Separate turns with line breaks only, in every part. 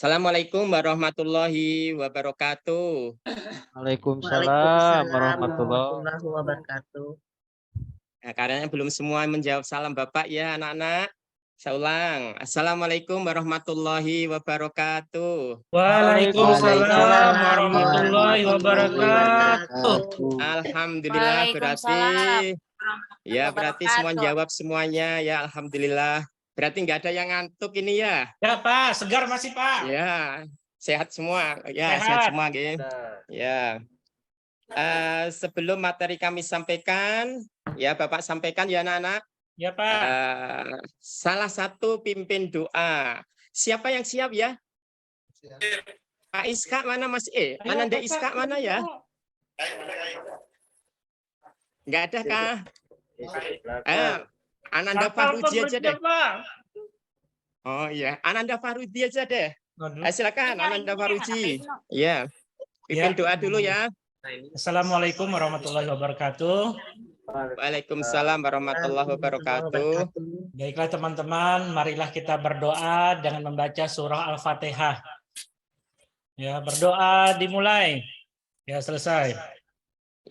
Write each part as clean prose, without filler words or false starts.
Assalamualaikum warahmatullahi wabarakatuh.
Waalaikumsalam
Waalaikumsalam
warahmatullahi
warahmatullahi wabarakatuh.
Nah, karena belum semua menjawab salam Bapak ya anak-anak. Saya ulang. Assalamualaikum warahmatullahi wabarakatuh.
Waalaikumsalam warahmatullahi wabarakatuh.
Alhamdulillah berarti
Waalaikumsalam
berarti semua jawab semuanya ya alhamdulillah. Berarti nggak ada yang ngantuk ini ya.
Ya Pak, segar masih Pak.
Ya, sehat semua. Ya,
Sehat.
sehat semua gitu. Ya. Sebelum materi kami sampaikan, ya Bapak sampaikan ya anak-anak.
Ya Pak.
Salah satu pimpin doa. Siapa yang siap ya? Pak Iska mana Mas Ananda Iska mana ya? Enggak ada kah? Ananda Farudi aja deh. Oh iya, Ananda Farudi aja deh. Silakan Ananda Farudi. Ya. Pimpin doa dulu ya.
Assalamualaikum warahmatullahi wabarakatuh.
Waalaikumsalam warahmatullahi wabarakatuh.
Baiklah teman-teman, marilah kita berdoa dengan membaca surah Al-Fatihah. Ya, berdoa dimulai. Ya, selesai.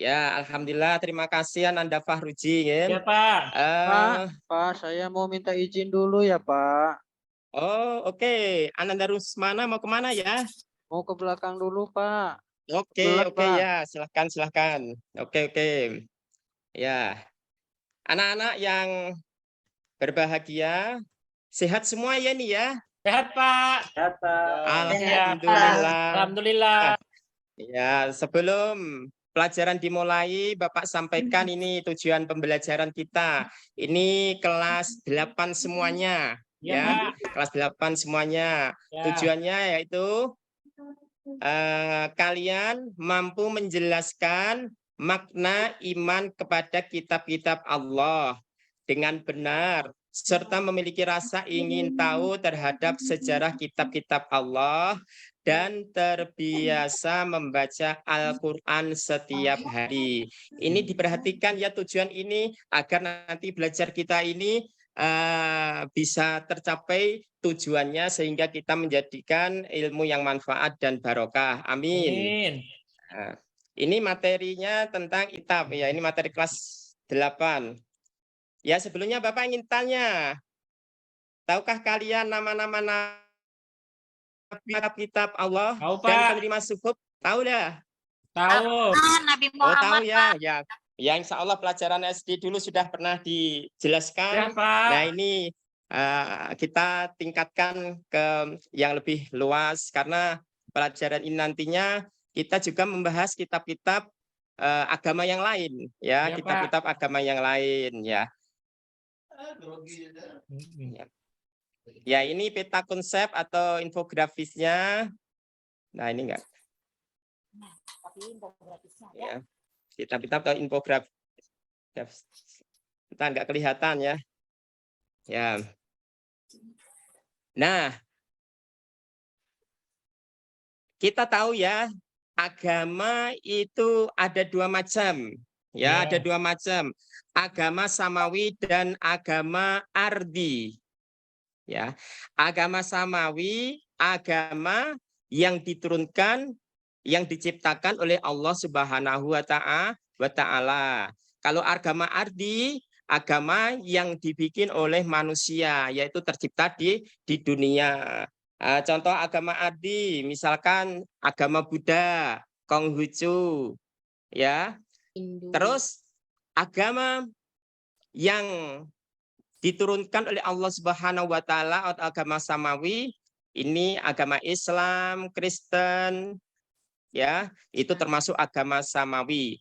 Ya, alhamdulillah. Terima kasih Ananda Fahruji.
Ya Pak.
Pak, saya mau minta izin dulu ya Pak.
Oh, oke. Ananda Rusmana mau kemana ya?
Mau ke belakang dulu Pak.
Oke, ya. Silahkan. Oke. Ya, anak-anak yang berbahagia, sehat semua ya nih ya?
Sehat Pak.
Alhamdulillah.
Alhamdulillah.
Ya, sebelum pelajaran dimulai, Bapak sampaikan ini tujuan pembelajaran kita. Ini kelas 8 semuanya. Ya, kelas 8 semuanya.
Ya.
Tujuannya yaitu kalian mampu menjelaskan makna iman kepada kitab-kitab Allah dengan benar, serta memiliki rasa ingin tahu terhadap sejarah kitab-kitab Allah, dan terbiasa membaca Al-Quran setiap hari. Ini diperhatikan ya tujuan ini, agar nanti belajar kita ini bisa tercapai tujuannya, sehingga kita menjadikan ilmu yang manfaat dan barokah. Amin. Nah, ini materinya tentang kitab ya, ini materi kelas 8. Ya, sebelumnya Bapak ingin tanya, tahukah kalian nama-nama kitab Allah dan penerima suhuf? Tahu dah?
Tahu.
Nabi Muhammad.
Tahu ya. Ya, insya Allah pelajaran SD dulu sudah pernah dijelaskan.
Ya, Pak.
Nah, ini kita tingkatkan ke yang lebih luas, karena pelajaran ini nantinya kita juga membahas kitab-kitab agama yang lain, ya, kitab-kitab agama yang lain, ya. Ya, ini peta konsep atau infografisnya. Nah, ini enggak. Ya, kitab-kitab atau infografis. Kita enggak kelihatan ya. Ya. Nah, kita tahu ya, agama itu ada dua macam. Ya, ada dua macam. Agama samawi dan agama ardi. Ya, agama samawi, agama yang diturunkan, yang diciptakan oleh Allah Subhanahu wa Ta'ala. Kalau agama ardi, agama yang dibikin oleh manusia, yaitu tercipta di dunia. Contoh agama ardi, misalkan agama Buddha, Konghucu, ya. Terus agama yang diturunkan oleh Allah Subhanahu wa Ta'ala atau agama samawi, ini agama Islam, Kristen, ya, itu termasuk agama samawi.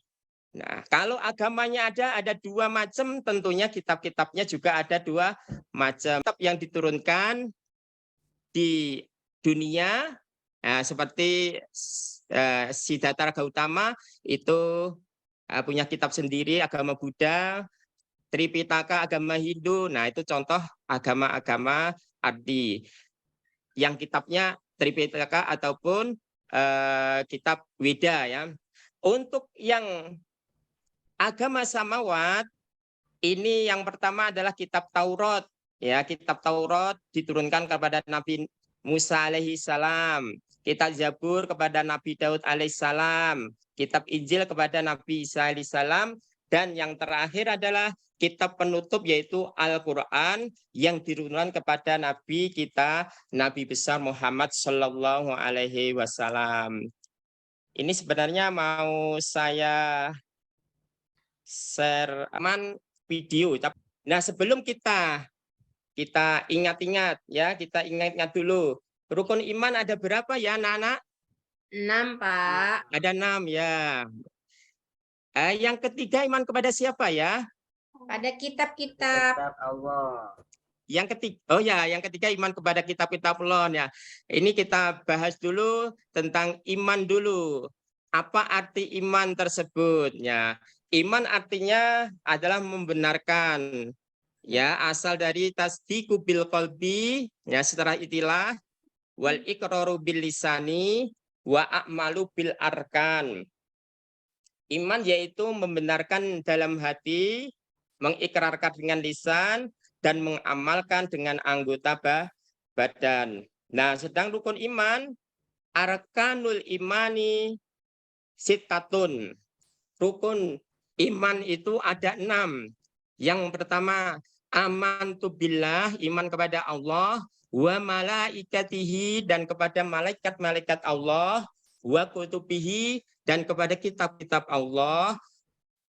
Nah, kalau agamanya ada dua macam, tentunya kitab-kitabnya juga ada dua macam. Kitab yang diturunkan di dunia, nah, seperti Siddhartha Gautama itu punya kitab sendiri, agama Buddha. Tripitaka agama Hindu, nah itu contoh agama-agama ardi yang kitabnya Tripitaka ataupun kitab Weda ya. Untuk yang agama samawat, ini yang pertama adalah kitab Taurat ya. Kitab Taurat diturunkan kepada Nabi Musa alaihi salam, kitab Zabur kepada Nabi Daud alaihissalam, kitab Injil kepada Nabi Isa alaihissalam, dan yang terakhir adalah kitab penutup yaitu Al-Quran yang diturunkan kepada Nabi kita, Nabi besar Muhammad Sallallahu Alaihi Wasallam. Ini sebenarnya mau saya share video. Nah, sebelum kita ingat-ingat ya, kita ingat-ingat dulu. Rukun iman ada berapa ya anak-anak?
6, Pak.
Ada 6 ya. Yang ketiga iman kepada siapa ya?
Pada kitab-kitab.
Allah.
Yang ketiga, yang ketiga iman kepada kitab-kitab Allah ya. Ini kita bahas dulu tentang iman dulu. Apa arti iman tersebut ya? Iman artinya adalah membenarkan. Ya, asal dari tasdiqu bil qalbi ya, setelah itilah wal iqraru bil lisani wa a'malu bil arkan. Iman yaitu membenarkan dalam hati, mengikrarkan dengan lisan, dan mengamalkan dengan anggota badan. Nah, sedang rukun iman, arkanul imani sittatun. Rukun iman itu ada 6. Yang pertama, amantu billah, iman kepada Allah, wa malaikatihi, dan kepada malaikat-malaikat Allah, wa kutubihi, dan kepada kitab-kitab Allah,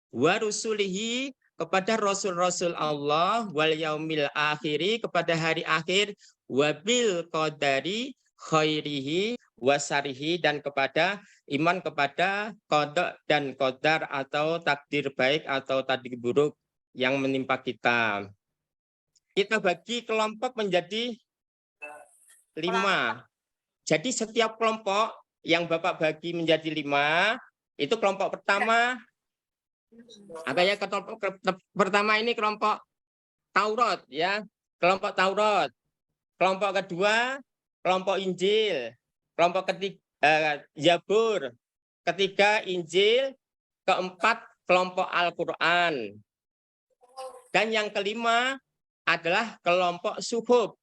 wa rusulihi, kepada rasul-rasul Allah, wal yaumil akhiri, kepada hari akhir, wa bil qadari khairihi wasarihi, dan kepada iman kepada qada dan qadar atau takdir baik atau takdir buruk yang menimpa kita. Kita bagi kelompok menjadi 5. Jadi setiap kelompok yang Bapak bagi menjadi 5, itu kelompok pertama apa ya? Kelompok pertama ini kelompok Taurat ya, kelompok Taurat. Kelompok kedua kelompok Injil, kelompok ketiga Zabur, ketiga Injil, keempat kelompok Al-Qur'an. Dan yang kelima adalah kelompok suhub.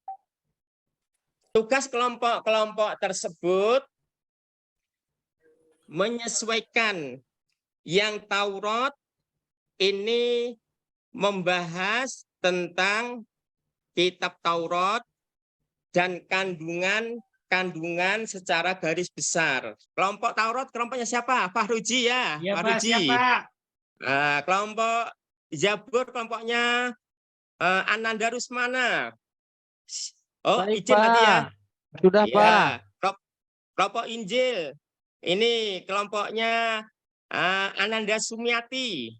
Tugas kelompok-kelompok tersebut menyesuaikan. Yang Taurat ini membahas tentang kitab Taurat dan kandungan secara garis besar. Kelompok Taurat kelompoknya siapa? Pak Ruji ya?
Iya,
Pak
Pak,
Ruji.
siapa?
Kelompok Zabur kelompoknya Ananda Rusmana. Oh,
Baik,
izin nanti ya.
Pak. Sudah, Pak.
Ya, kelompok Injil. Ini kelompoknya Ananda Sumiati.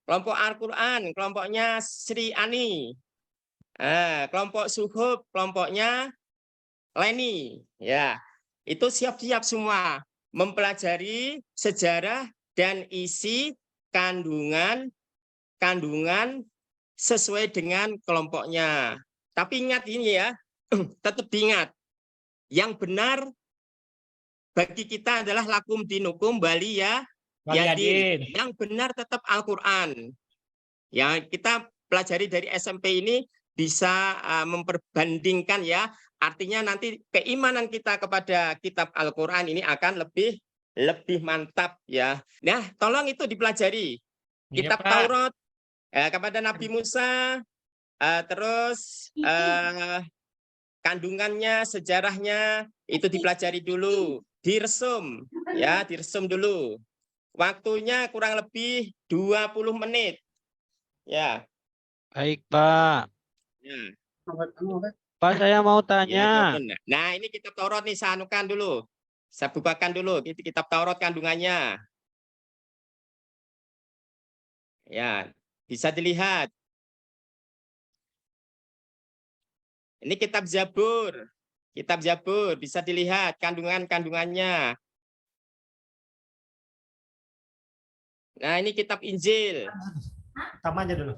Kelompok Al-Quran, kelompoknya Sri Ani. Kelompok Suhub, kelompoknya Leni. Ya, itu siap-siap semua mempelajari sejarah dan isi kandungan sesuai dengan kelompoknya. Tapi ingat ini ya, tetap diingat. Yang benar bagi kita adalah lakum dinukum ya.
Waliyadin.
Yang benar tetap Al-Quran. Ya, kita pelajari dari SMP ini bisa memperbandingkan ya. Artinya nanti keimanan kita kepada kitab Al-Quran ini akan lebih mantap ya. Nah, tolong itu dipelajari. Kitab Taurat kepada Nabi Musa, terus kandungannya, sejarahnya itu dipelajari dulu, diresum ya, diresum dulu. Waktunya kurang lebih 20 menit. Ya.
Baik, Pak.
Ya.
Pak, saya mau
Ya,
tanya.
nah, ini kitab Taurat nih, saya anukan dulu. Saya bukakan dulu kitab Taurat kandungannya. Ya, bisa dilihat. Ini kitab Zabur. Kitab Zabur bisa dilihat kandungannya. Nah, ini kitab Injil.
Sama aja dulu.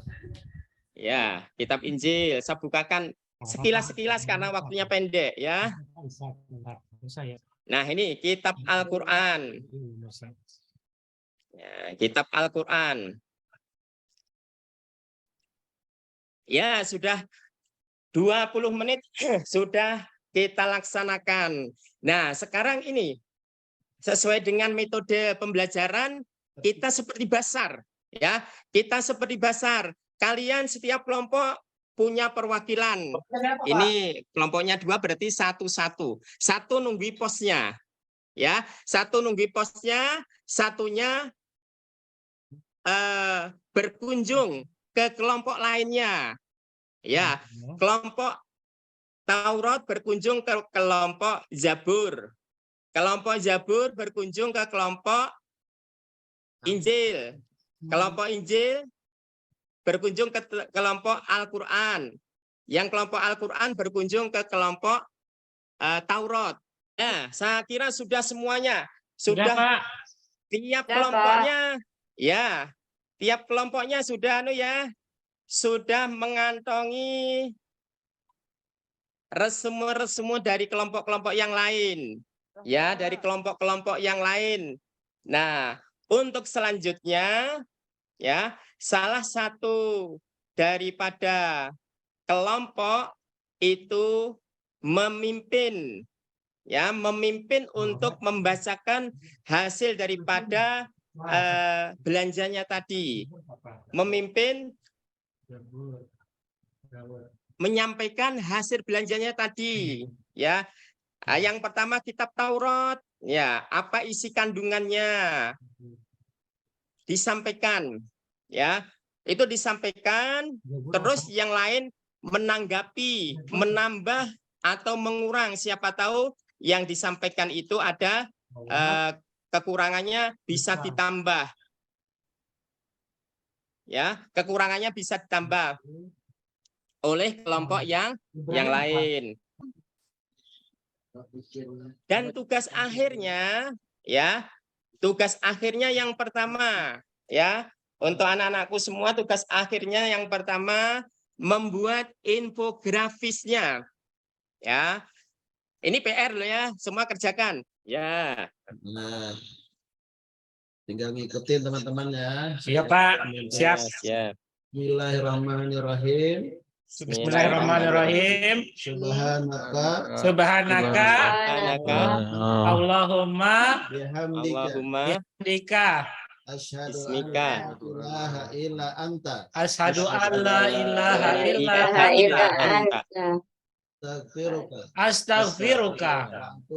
Ya, kitab Injil. Saya bukakan sekilas-sekilas karena waktunya pendek ya. Nah, ini kitab Al-Qur'an. Ya, kitab Al-Qur'an. Ya, sudah 20 menit sudah kita laksanakan. Nah, sekarang ini sesuai dengan metode pembelajaran kita seperti basar, ya. Kita seperti basar. Kalian setiap kelompok punya perwakilan. Ini kelompoknya 2 berarti 1-1. 1 nunggu posnya. Ya, 1 nunggu posnya, satunya berkunjung ke kelompok lainnya. Ya, kelompok Taurat berkunjung ke kelompok Zabur. Kelompok Zabur berkunjung ke kelompok Injil. Kelompok Injil berkunjung ke kelompok Al-Quran. Yang kelompok Al-Quran berkunjung ke kelompok Taurat. Nah, saya kira sudah semuanya.
Sudah, Pak.
Tiap
Sudah,
kelompoknya, ya, tiap kelompoknya sudah sudah mengantongi resume-resume dari kelompok-kelompok yang lain. Ya, dari kelompok-kelompok yang lain. Nah, untuk selanjutnya, ya, salah satu daripada kelompok itu memimpin, ya, memimpin untuk membacakan hasil daripada belanjanya tadi. Memimpin menyampaikan hasil belanjanya tadi, ya. Yang pertama kitab Taurat, ya, apa isi kandungannya disampaikan, ya, itu disampaikan, terus yang lain menanggapi, menambah atau mengurang, siapa tahu yang disampaikan itu ada kekurangannya bisa ditambah, ya, kekurangannya bisa ditambah oleh kelompok yang lain. Dan tugas akhirnya, ya, tugas akhirnya yang pertama, ya, untuk anak-anakku semua tugas akhirnya yang pertama membuat infografisnya, ya. Ini PR loh ya, semua kerjakan, ya.
Nah, tinggal ngikutin teman-teman ya.
Siap, Pak. Siap.
Siap.
Bismillahirrahmanirrahim.
Bismillahirrahmanirrahim.
Subhanaka
Subhanaka Allahumma
Allahumma
bihamdika
asyhadu
Bismika.
an la ilaha illa anta
asyhadu an la ilaha illa
anta.
astaghfiruka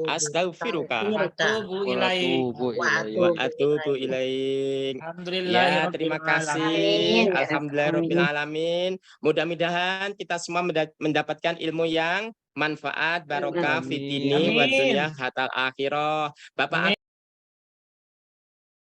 Astaghfiruka
wa atubu ilaik.
wa atubu ilaik. Ya, terima kasih. Alhamdulillahirabbil alamin. Mudah-mudahan kita semua mendapatkan ilmu yang manfaat, barokah, fitini, wa dunya hatal akhirah. Bapak